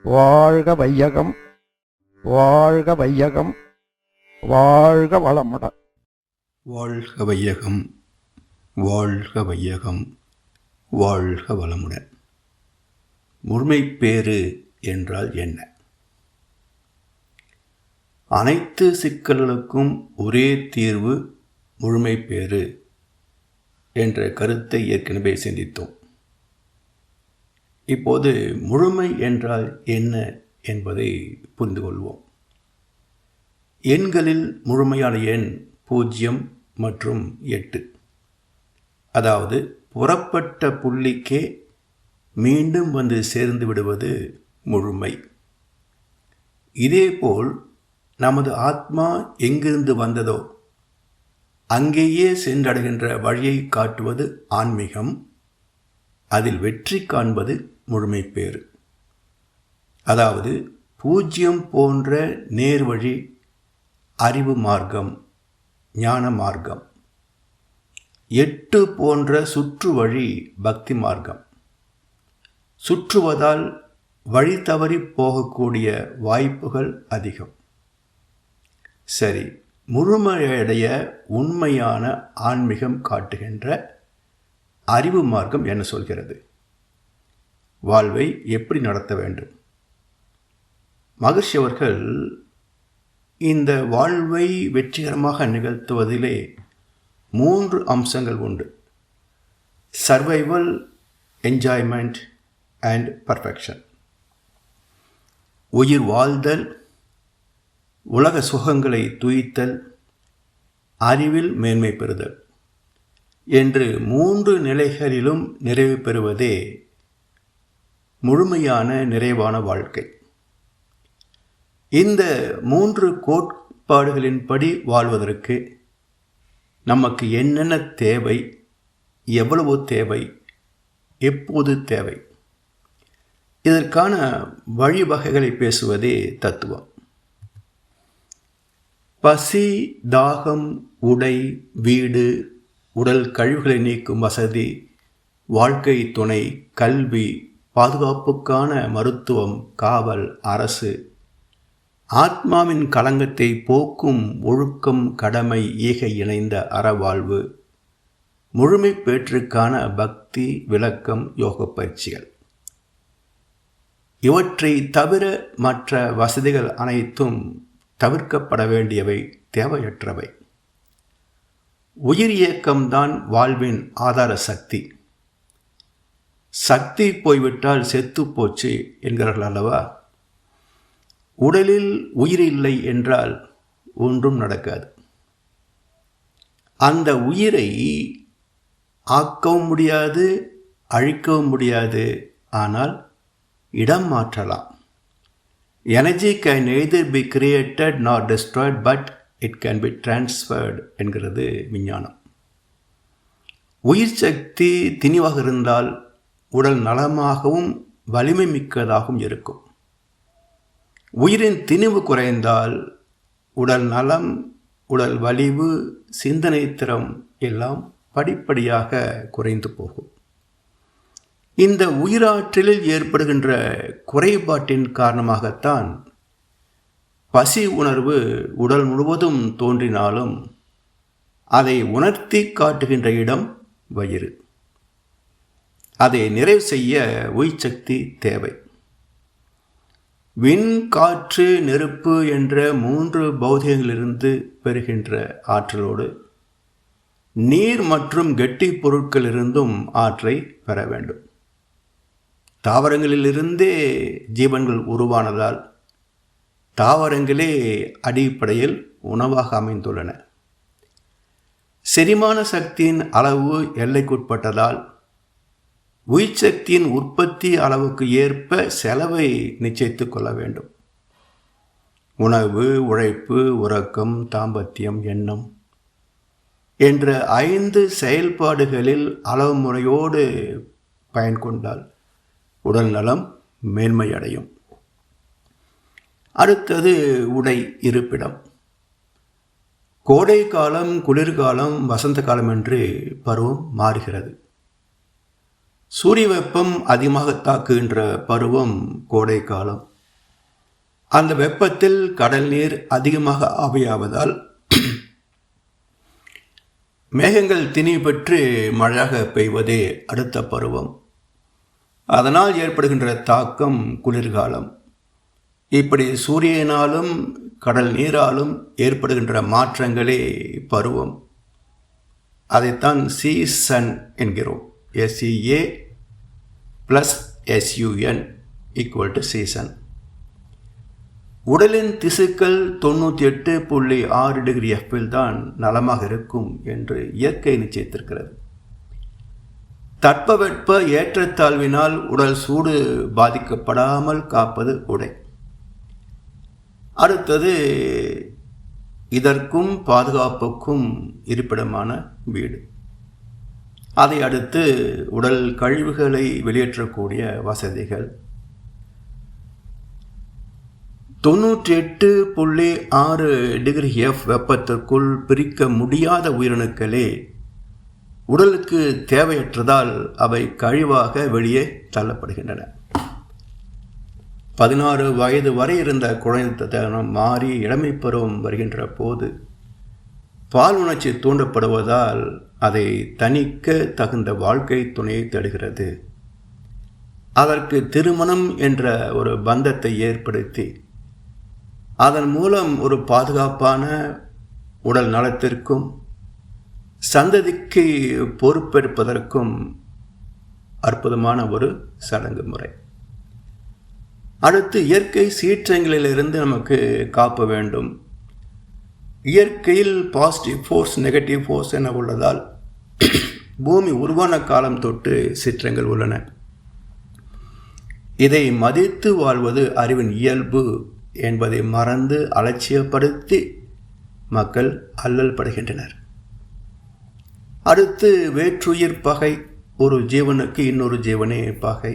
வாழ்க வையகம், வாழ்க வையகம், வாழ்க வளமுடன். வாழ்க வையகம், வாழ்க வையகம், வாழ்க வளமுடன். முழுமைப்பேறு என்றால் என்ன? அனைத்து சிக்கல்களுக்கும் ஒரே தீர்வு முழுமைப்பேறு என்ற கருத்தை ஏற்கனவே சிந்தித்தோம். இப்போது முழுமை என்றால் என்ன என்பதை புரிந்து கொள்வோம். எண்களில் முழுமையான எண் 0 மற்றும் 8. அதாவது புறப்பட்ட புள்ளிக்கே மீண்டும் வந்து சேர்ந்து விடுவது முழுமை. இதேபோல் நமது ஆத்மா எங்கிருந்து வந்ததோ அங்கேயே சென்றடைகின்ற வழியை காட்டுவது ஆன்மீகம். அதில் வெற்றி காண்பது முழுமைப்பேறு. அதாவது 0 போன்ற நேர்வழி அறிவு மார்க்கம், ஞான மார்க்கம். 8 போன்ற சுற்று வழி பக்தி மார்க்கம். சுற்றுவதால் வழி தவறி போகக்கூடிய வாய்ப்புகள் அதிகம். சரி, முழுமையடைய உண்மையான ஆன்மீகம் காட்டுகின்ற அறிவு மார்க்கம் என்ன சொல்கிறது? வாழ்வை எப்படி நடத்த வேண்டும்? மகர்ஷி அவர்கள் இந்த வாழ்வை வெற்றிகரமாக நிகழ்த்துவதிலே 3 அம்சங்கள் உண்டு. Survival, enjoyment and perfection. உயிர் வாழ்தல், உலக சுகங்களை துய்த்தல், அறிவில் மேன்மை பெறுதல் என்று 3 நிலைகளிலும் நிறைவு பெறுவதே முழுமையான நிறைவான வாழ்க்கை. இந்த 3 கோட்பாடுகளின்படி வாழ்வதற்கு நமக்கு என்னென்ன தேவை, எவ்வளவு தேவை, எப்போது தேவை, இதற்கான வழிவகைகளை பேசுவதே தத்துவம். பசி, தாகம், உடை, வீடு, உடல் கழிவுகளை நீக்கும் வசதி, வாழ்க்கை துணை, கல்வி, பாதுகாப்புக்கான மருத்துவம், காவல், அரசு, ஆத்மாவின் களங்கத்தை போக்கும் ஒழுக்கம், கடமை, ஈகை இணைந்த அறவாழ்வு, முழுமைப்பேற்றுக்கான பக்தி, விளக்கம், யோக பயிற்சிகள். இவற்றை தவிர மற்ற வசதிகள் அனைத்தும் தவிர்க்கப்பட வேண்டியவை, தேவையற்றவை. உயிர் இயக்கம்தான் வாழ்வின் ஆதார சக்தி. சக்தி போய்விட்டால் செத்து போச்சு என்கிறார்கள் அல்லவா? உடலில் உயிர் இல்லை என்றால் ஒன்றும் நடக்காது. அந்த உயிரை ஆக்கவும் முடியாது, அழிக்கவும் முடியாது. ஆனால் இடம் மாற்றலாம். Energy can neither be created நார் Detroit, but it can be transferred என்கிறது விஞ்ஞானம். உயிர் சக்தி திணிவாக இருந்தால் உடல் நலமாகவும் வலிமை மிக்கதாகவும் இருக்கும். உயிரின் திணிவு குறைந்தால் உடல் நலம், உடல் வலிவு, சிந்தனை திறம் எல்லாம் படிப்படியாக குறைந்து போகும். இந்த உயிராற்றலில் ஏற்படுகின்ற குறைபாட்டின் காரணமாகத்தான் பசி உணர்வு உடல் முழுவதும் தோன்றினாலும் அதை உணர்த்தி காட்டுகின்ற இடம் வயிறு. அதை நிறைவு செய்ய உயிர் சக்தி தேவை. விண், காற்று, நெருப்பு என்ற 3 பௌதிகங்களிலிருந்து பெறுகின்ற ஆற்றலோடு நீர் மற்றும் கெட்டி பொருட்களிலிருந்தும் ஆற்றை பெற வேண்டும். தாவரங்களிலிருந்தே ஜீவன்கள் உருவானதால் தாவரங்களே அடிப்படையில் உணவாக அமைந்துள்ளன. செரிமான சக்தியின் அளவு எல்லைக்குட்பட்டதால் உயிர் சக்தியின் உற்பத்தி அளவுக்கு ஏற்ப செலவை நிச்சயித்துக் கொள்ள வேண்டும். உணவு, உழைப்பு, உறக்கம், தாம்பத்தியம், எண்ணம் என்ற 5 செயல்பாடுகளில் அளவு முறையோடு பயன் கொண்டால் உடல் நலம் மேன்மையடையும். அடுத்தது உடை, இருப்பிடம். கோடை காலம், குளிர்காலம், வசந்த காலம் என்று பருவம் மாறுகிறது. சூரிய வெப்பம் அதிகமாக தாக்குகின்ற பருவம் கோடை காலம். அந்த வெப்பத்தில் கடல் நீர் அதிகமாக ஆவியாவதால் மேகங்கள் திணிவு பெற்று மழையாக பெய்வதே அடுத்த பருவம். அதனால் ஏற்படுகின்ற தாக்கம் குளிர்காலம். இப்படி சூரியனாலும் கடல் நீராலும் ஏற்படுகின்ற மாற்றங்களே பருவம். அதைத்தான் சீசன் என்கிறோம். SEA + SUN = season. உடலின் திசுக்கள் 98.6 டிகிரி Fல் தான் நலமாக இருக்கும் என்று இயற்கை நிச்சயித்திருக்கிறது. தட்பவெட்ப ஏற்றத்தாழ்வினால் உடல் சூடு பாதிக்கப்படாமல் காப்பது உடை. அடுத்தது இதற்கும் பாதுகாப்புக்கும் இருப்பிடமான வீடு. அதை அடுத்து உடல் கழிவுகளை வெளியேற்றக்கூடிய வசதிகள். 98.6 டிகிரி F வெப்பத்திற்குள் பிரிக்க முடியாத உயிரணுக்களே உடலுக்கு தேவையற்றதால் அவை கழிவாக வெளியே தள்ளப்படுகின்றன. 16 வயது வரை இருந்த குழந்தைத்தனம் மாறி இளமை பருவம் வருகின்ற போது பால் உணர்ச்சி தூண்டப்படுவதால் அதை தணிக்க தகுந்த வாழ்க்கை துணையை தேடுகிறது. அதற்கு திருமணம் என்ற ஒரு பந்தத்தை ஏற்படுத்தி அதன் மூலம் ஒரு பாதுகாப்பான உடல் நலத்திற்கும் சந்ததிக்கு பொறுப்பெடுப்பதற்கும் அற்புதமான ஒரு சடங்கு முறை. அடுத்து இயற்கை சீற்றங்களிலிருந்து நமக்கு காப்ப வேண்டும். இயற்கையில் பாசிட்டிவ் ஃபோர்ஸ், நெகட்டிவ் ஃபோர்ஸ் என உள்ளதால் பூமி உருவான காலம் தொட்டு சீற்றங்கள் உள்ளன. இதை மதித்து வாழ்வது அறிவின் இயல்பு என்பதை மறந்து அலட்சியப்படுத்தி மக்கள் அல்லல் படுகின்றனர். அடுத்து வேற்றுயிர் பகை. ஒரு ஜீவனுக்கு இன்னொரு ஜீவனே பகை.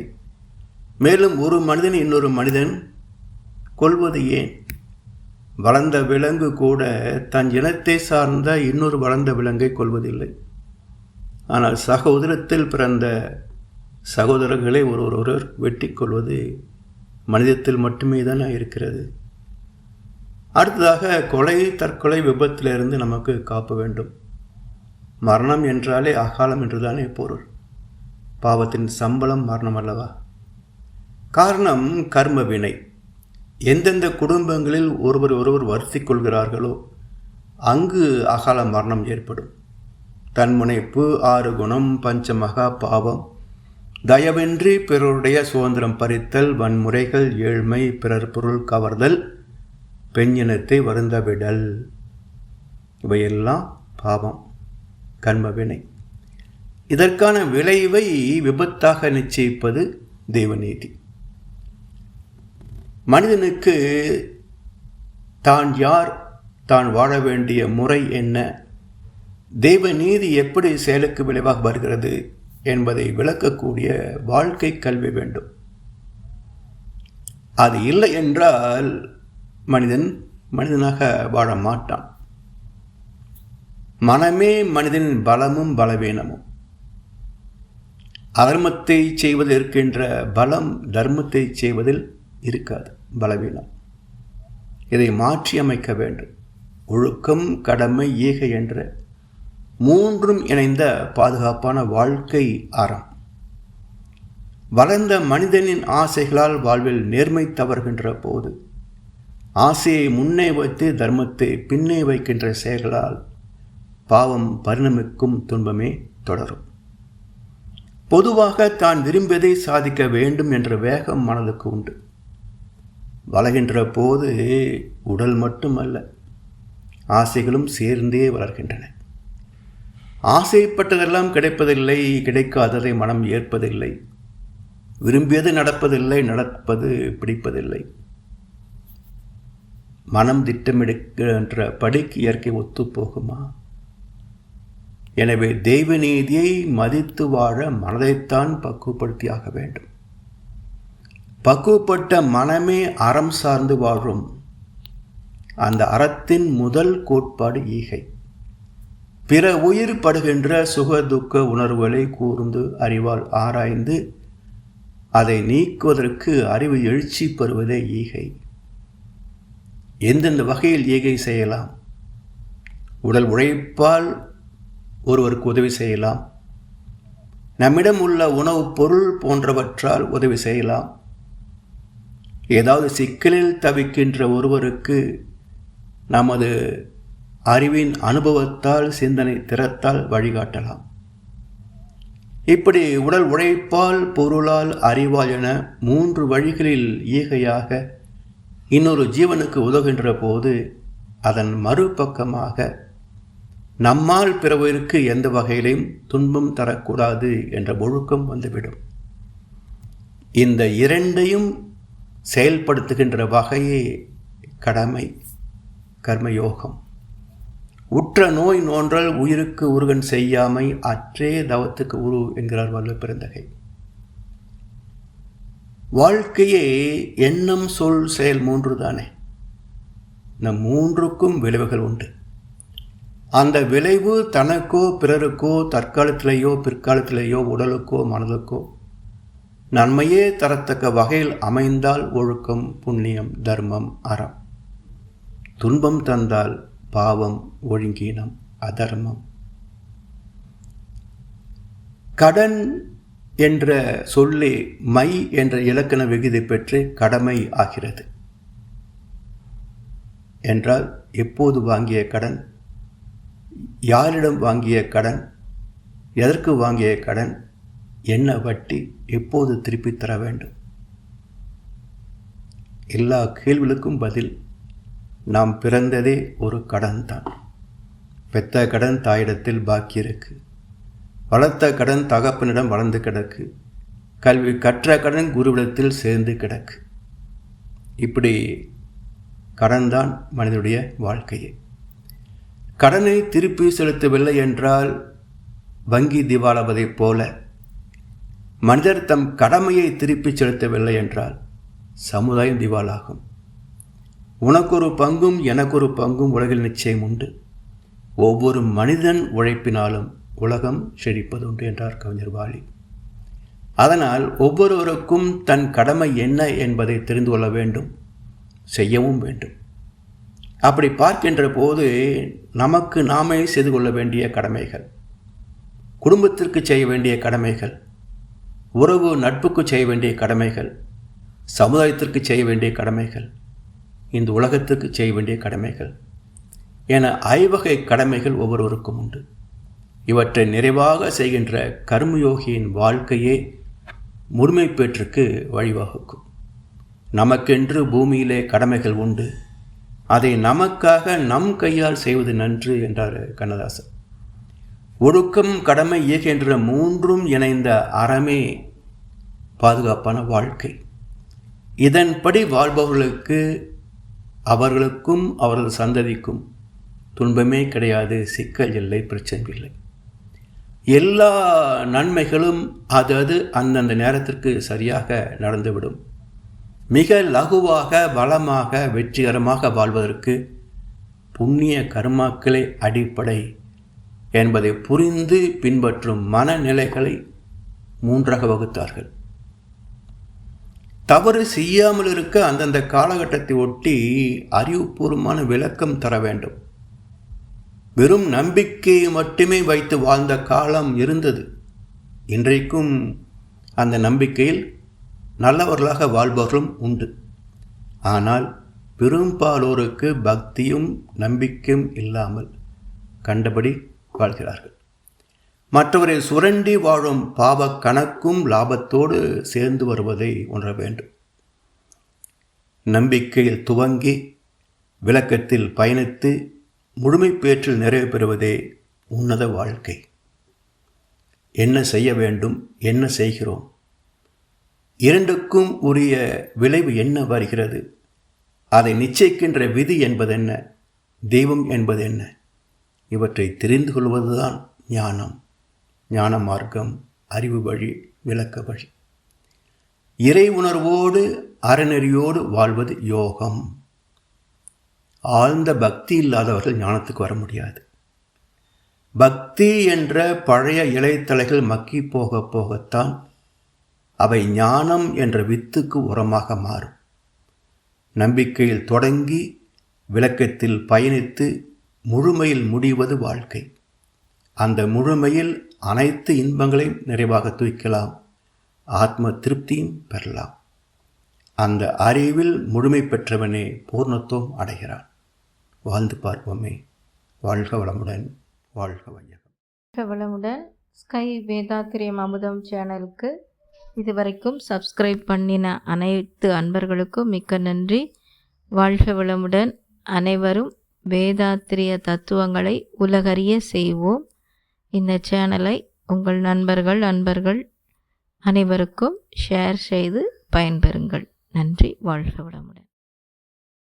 மேலும் ஒரு மனிதன் இன்னொரு மனிதன் கொல்வது ஏன்? வளர்ந்த விலங்கு கூட தன் இனத்தை சார்ந்த இன்னொரு வளர்ந்த விலங்கை கொல்வதில்லை. ஆனால் சகோதரத்தில் பிறந்த சகோதரர்களை ஒருவர் வெட்டி கொள்வது மனிதத்தில் மட்டுமே தானே இருக்கிறது. அடுத்ததாக கொலை, தற்கொலை, விபத்திலிருந்து நமக்கு காப்ப வேண்டும். மரணம் என்றாலே அகாலம் என்றுதானே பொருள். பாவத்தின் சம்பளம் மரணம் அல்லவா? காரணம் கர்ம வினை. எந்தெந்த குடும்பங்களில் ஒருவர் வருத்திக் கொள்கிறார்களோ அங்கு அகால மரணம் ஏற்படும். தன்முனைப்பு, 6 குணம், பஞ்சமகா பாவம், தயவின்றி பிறருடைய சுதந்திரம் பறித்தல், வன்முறைகள், ஏழ்மை, பிறர் பொருள் கவர்தல், பெண்ணினத்தை வருந்தவிடல், இவையெல்லாம் பாவம், கர்மவினை. இதற்கான விளைவை விபத்தாக நிச்சயிப்பது தெய்வநீதி. மனிதனுக்கு தான் யார், தான் வாழ வேண்டிய முறை என்ன, தெய்வநீதி எப்படி செயலுக்கு விளைவாக வருகிறது என்பதை விளக்கக்கூடிய வாழ்க்கை கல்வி வேண்டும். அது இல்லை என்றால் மனிதன் மனிதனாக வாழ மாட்டான். மனமே மனிதனின் பலமும் பலவீனமும். அதர்மத்தை செய்வதில் இருக்கின்ற பலம் தர்மத்தை செய்வதில் இருக்காது, பலவீனம். இதை மாற்றி அமைக்க வேண்டும். ஒழுக்கம், கடமை, ஈகை என்ற 3ம் இணைந்த பாதுகாப்பான வாழ்க்கை அறம். வளர்ந்த மனிதனின் ஆசைகளால் வாழ்வில் நேர்மை தவறுகின்ற போது, ஆசையை முன்னே வைத்து தர்மத்தை பின்னே வைக்கின்ற செயல்களால் பாவம் பரிணமிக்கும், துன்பமே தொடரும். பொதுவாக தான் விரும்பியதை சாதிக்க வேண்டும் என்ற வேகம் மனதுக்கு உண்டு. வளர்கின்ற போது உடல் மட்டுமல்ல, ஆசைகளும் சேர்ந்தே வளர்கின்றன. ஆசைப்பட்டதெல்லாம் கிடைப்பதில்லை, கிடைக்காததை மனம் ஏற்பதில்லை. விரும்பியது நடப்பதில்லை, நடப்பது பிடிப்பதில்லை. மனம் திட்டமிடுகின்ற படிக்கு இயற்கை ஒத்துப்போகுமா? எனவே தெய்வ நீதியை மதித்து வாழ மனதைத்தான் பக்குவப்படுத்தியாக வேண்டும். பக்குவப்பட்ட மனமே அறம் சார்ந்து வாழும். அந்த அறத்தின் முதல் கோட்பாடு ஈகை. பிற உயிர் படுகின்ற சுக துக்க உணர்வுகளை கூர்ந்து அறிவால் ஆராய்ந்து அதை நீக்குவதற்கு அறிவு எழுச்சி பெறுவதே ஈகை. எந்தெந்த வகையில் ஈகை செய்யலாம்? உடல் உழைப்பால் ஒருவருக்கு உதவி செய்யலாம். நம்மிடம் உள்ள உணவுப் பொருள் போன்றவற்றால் உதவி செய்யலாம். ஏதாவது சிக்கலில் தவிக்கின்ற ஒருவருக்கு நமது அறிவின் அனுபவத்தால் சிந்தனை திறத்தால் வழிகாட்டலாம். இப்படி உடல் உழைப்பால் பொருளால் அறிவால் என 3 வழிகளில் ஈகையாக இன்னொரு ஜீவனுக்கு உதவுகின்ற போது அதன் மறுபக்கமாக நம்மால் பிறவிற்கு எந்த வகையிலையும் துன்பம் தரக்கூடாது என்ற ஒழுக்கம் வந்துவிடும். இந்த 2ஐயும் செயல்படுத்துகின்ற வகையே கடமை கர்மயோகம். உற்ற நோய் நோன்றல் உயிருக்கு உருகன் செய்யாமை அற்றே தவத்துக்கு உரு என்கிறார் வள்ளுவ பெருந்தகை. வாழ்க்கையே எண்ணம் சொல் செயல் 3 தானே. இந்த 3க்கும் விளைவுகள் உண்டு. அந்த விளைவு தனக்கோ பிறருக்கோ தற்காலத்திலேயோ பிற்காலத்திலேயோ உடலுக்கோ மனதுக்கோ நன்மையே தரத்தக்க வகையில் அமைந்தால் ஒழுக்கம், புண்ணியம், தர்மம், அறம். துன்பம் தந்தால் பாவம், ஒழுங்கீனம், அதர்மம். கடன் என்ற சொல்லே மை என்ற இலக்கண விகுதி பெற்று கடமை ஆகிறது. என்றால் எப்போது வாங்கிய கடன், யாரிடம் வாங்கிய கடன், எதற்கு வாங்கிய கடன், என்ன வட்டி, எப்போது திருப்பி தர வேண்டும். எல்லா கேள்விகளுக்கும் பதில் நாம் பிறந்ததே ஒரு கடன் தான். பெத்த கடன் தாயிடத்தில் பாக்கி இருக்கு. வளர்த்த கடன் தகப்பனிடம் வளர்ந்து கிடக்கு. கல்வி கற்ற கடன் குருவிடத்தில் சேர்ந்து கிடக்கு. இப்படி கடன் தான் மனிதனுடைய வாழ்க்கையே. கடனை திருப்பி செலுத்தவில்லை என்றால் வங்கி திவாலாவதைப் போல, மனிதர் தம் கடமையை திருப்பி செலுத்தவில்லை என்றால் சமுதாயம் திவாலாகும். உனக்கொரு பங்கும் எனக்கொரு பங்கும் உலகில் நிச்சயம் உண்டு. ஒவ்வொரு மனிதன் உழைப்பினாலும் உலகம் செழிப்பதுண்டு என்றார் கவிஞர் வாலி. அதனால் ஒவ்வொருவருக்கும் தன் கடமை என்ன என்பதை தெரிந்து கொள்ள வேண்டும், செய்யவும் வேண்டும். அப்படி பார்க்கின்ற போது நமக்கு நாமே செய்து கொள்ள வேண்டிய கடமைகள், குடும்பத்திற்கு செய்ய வேண்டிய கடமைகள், உறவு நட்புக்கு செய்ய வேண்டிய கடமைகள், சமுதாயத்திற்கு செய்ய வேண்டிய கடமைகள், இந்த உலகத்திற்கு செய்ய வேண்டிய கடமைகள் என 5 வகை கடமைகள் ஒவ்வொருவருக்கும் உண்டு. இவற்றை நிறைவாக செய்கின்ற கர்மயோகியின் வாழ்க்கையே முழுமை பெற்றுக்கு வழிவகுக்கும். நமக்கென்று பூமியிலே கடமைகள் உண்டு. அதை நமக்காக நம் கையால் செய்வது நன்று என்றார் கண்ணதாசன். ஒழுக்கம், கடமை, ஈகை என்ற 3ம் இணைந்த அறமே பாதுகாப்பான வாழ்க்கை. இதன்படி வாழ்பவர்களுக்கு அவர்களுக்கும் அவரது சந்ததிக்கும் துன்பமே கிடையாது, சிக்கல் இல்லை, பிரச்சனை இல்லை. எல்லா நன்மைகளும் அது அந்தந்த நேரத்திற்கு சரியாக நடந்துவிடும். மிக லகுவாக, வளமாக, வெற்றிகரமாக வாழ்வதற்கு புண்ணிய கர்மாக்களே அடிப்படை என்பதை புரிந்து பின்பற்றும் மனநிலைகளை 3ஆக வகுத்தார்கள். தவறு செய்யாமல் இருக்க அந்தந்த காலகட்டத்தை ஒட்டி அறிவுபூர்வமான விளக்கம் தர வேண்டும். வெறும் நம்பிக்கையை மட்டுமே வைத்து வாழ்ந்த காலம் இருந்தது. இன்றைக்கும் அந்த நம்பிக்கையில் நல்லவர்களாக வாழ்பவர்களும் உண்டு. ஆனால் பெரும்பாலோருக்கு பக்தியும் நம்பிக்கையும் இல்லாமல் கண்டபடி வாழ்கிறார்கள். மற்றவரை சுரண்டி வாழும் பாவ கணக்கும் லாபத்தோடு சேர்ந்து வருவதை உணர வேண்டும். நம்பிக்கையில் துவங்கி விளக்கத்தில் பயணித்து முழுமை பேற்றில் நிறைவு பெறுவதே உன்னத வாழ்க்கை. என்ன செய்ய வேண்டும், என்ன செய்கிறோம், 2க்கும் உரிய விளைவு என்ன வருகிறது, அதை நிச்சயிக்கின்ற விதி என்பதென்ன, தெய்வம் என்பது என்ன, இவற்றை தெரிந்து கொள்வதுதான் ஞானம். ஞான மார்க்கம், அறிவு வழி, விளக்க வழி. இறை உணர்வோடு அறநெறியோடு வாழ்வது யோகம். ஆழ்ந்த பக்தி இல்லாதவர்கள் ஞானத்துக்கு வர முடியாது. பக்தி என்ற பழைய இலைத்தலைகள் மக்கி போக போகத்தான் அவை ஞானம் என்ற வித்துக்கு உரமாக மாறும். நம்பிக்கையில் தொடங்கி விளக்கத்தில் பயணித்து முழுமையில் முடிவது வாழ்க்கை. அந்த முழுமையில் அனைத்து இன்பங்களையும் நிறைவாக தூக்கலாம், ஆத்ம திருப்தியும் பெறலாம். அந்த அறிவில் முழுமை பெற்றவனே பூர்ணத்துவம் அடைகிறான். வாழ்ந்து பார்ப்போமே. வாழ்க வளமுடன், வாழ்க வையகம். வாழ்க வளமுடன். ஸ்கை வேதாத்திரியம் அமுதம் சேனலுக்கு இதுவரைக்கும் சப்ஸ்கிரைப் பண்ணின அனைத்து அன்பர்களுக்கும் மிக்க நன்றி. வாழ்க வளமுடன். அனைவரும் வேதாத்திரிய தத்துவங்களை உலகறிய செய்வோம். இந்த சேனலை உங்கள் நண்பர்கள் அனைவருக்கும் ஷேர் செய்து பயன்பெறுங்கள். நன்றி. வாழ்க வளமுடன்.